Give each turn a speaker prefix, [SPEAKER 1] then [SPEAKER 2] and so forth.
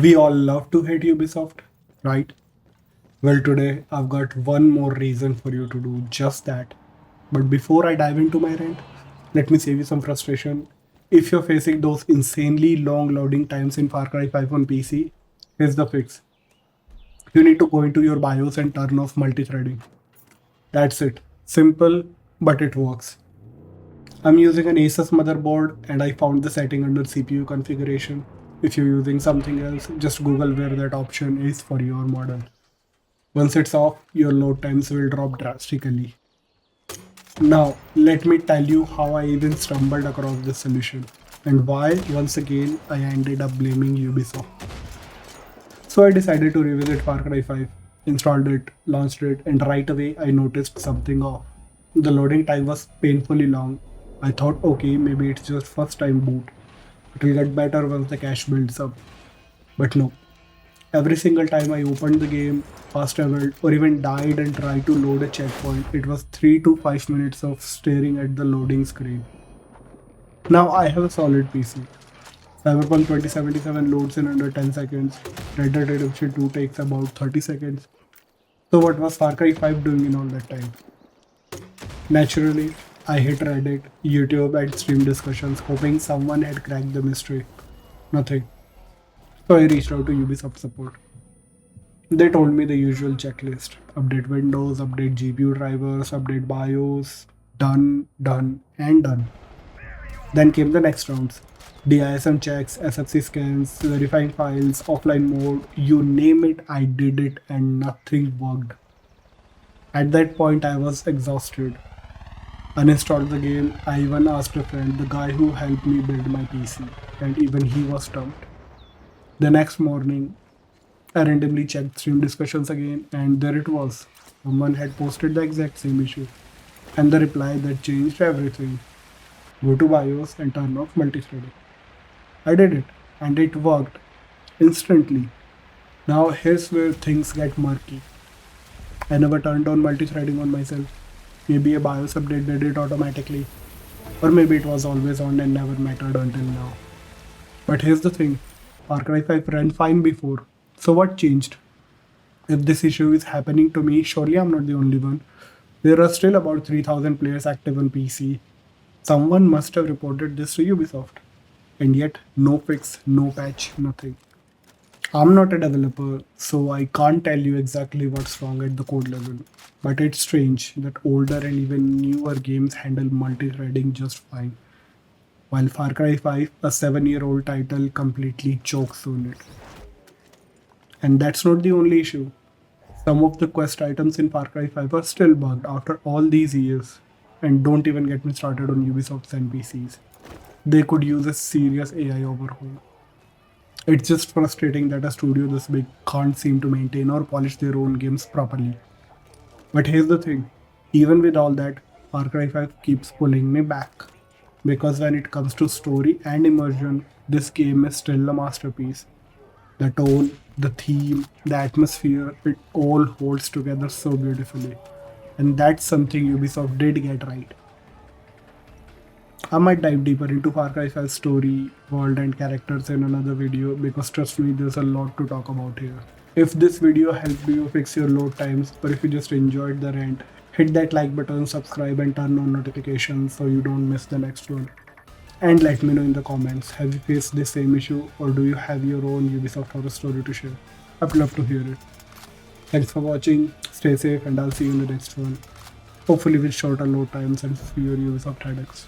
[SPEAKER 1] We all love to hate Ubisoft, right? Well, today I've got one more reason for you to do just that. But before I dive into my rant, let me save you some frustration. If you're facing those insanely long loading times in Far Cry 5 on PC, here's the fix. You need to go into your BIOS and turn off multi-threading. That's it. Simple, but it works. I'm using an Asus motherboard and I found the setting under CPU configuration. If you're using something else, just Google where that option is for your model. Once it's off, your load times will drop drastically. Now, let me tell you how I even stumbled across this solution and why, once again, I ended up blaming Ubisoft. So I decided to revisit Far Cry 5, installed it, launched it, and right away I noticed something off. The loading time was painfully long. I thought, okay, maybe it's just first time boot. It will get better once the cache builds up. But no. Every single time I opened the game, fast traveled, or even died and tried to load a checkpoint, it was 3 to 5 minutes of staring at the loading screen. Now I have a solid PC. Cyberpunk 2077 loads in under 10 seconds. Red Dead Redemption 2 takes about 30 seconds. So what was Far Cry 5 doing in all that time? Naturally, I hit Reddit, YouTube and Steam discussions hoping someone had cracked the mystery. Nothing. So I reached out to Ubisoft support. They told me the usual checklist. Update Windows, update GPU drivers, update BIOS, done, and done. Then came the next rounds. DISM checks, SFC scans, verifying files, offline mode, you name it, I did it and nothing worked. At that point I was exhausted. Uninstalled the game, I even asked a friend, the guy who helped me build my PC, and even he was stumped. The next morning, I randomly checked Steam discussions again, and there it was. Someone had posted the exact same issue, and the reply that changed everything. Go to BIOS and turn off multithreading. I did it, and it worked instantly. Now here's where things get murky. I never turned on multithreading on myself. Maybe a BIOS update did it automatically, or maybe it was always on and never mattered until now. But here's the thing, Far Cry 5 ran fine before, so what changed? If this issue is happening to me, surely I'm not the only one. There are still about 3000 players active on PC. Someone must have reported this to Ubisoft. And yet, no fix, no patch, nothing. I'm not a developer, so I can't tell you exactly what's wrong at the code level. But it's strange that older and even newer games handle multi-threading just fine, while Far Cry 5, a 7-year-old title, completely chokes on it. And that's not the only issue. Some of the quest items in Far Cry 5 are still bugged after all these years. And don't even get me started on Ubisoft's NPCs. They could use a serious AI overhaul. It's just frustrating that a studio this big can't seem to maintain or polish their own games properly. But here's the thing, even with all that, Far Cry 5 keeps pulling me back. Because when it comes to story and immersion, this game is still a masterpiece. The tone, the theme, the atmosphere, it all holds together so beautifully. And that's something Ubisoft did get right. I might dive deeper into Far Cry 5's story, world and characters in another video because trust me, there's a lot to talk about here. If this video helped you fix your load times or if you just enjoyed the rant, hit that like button, subscribe and turn on notifications so you don't miss the next one. And let me know in the comments, have you faced this same issue or do you have your own Ubisoft horror story to share? I'd love to hear it. Thanks for watching, stay safe and I'll see you in the next one. Hopefully with shorter load times and fewer Ubisoft headaches.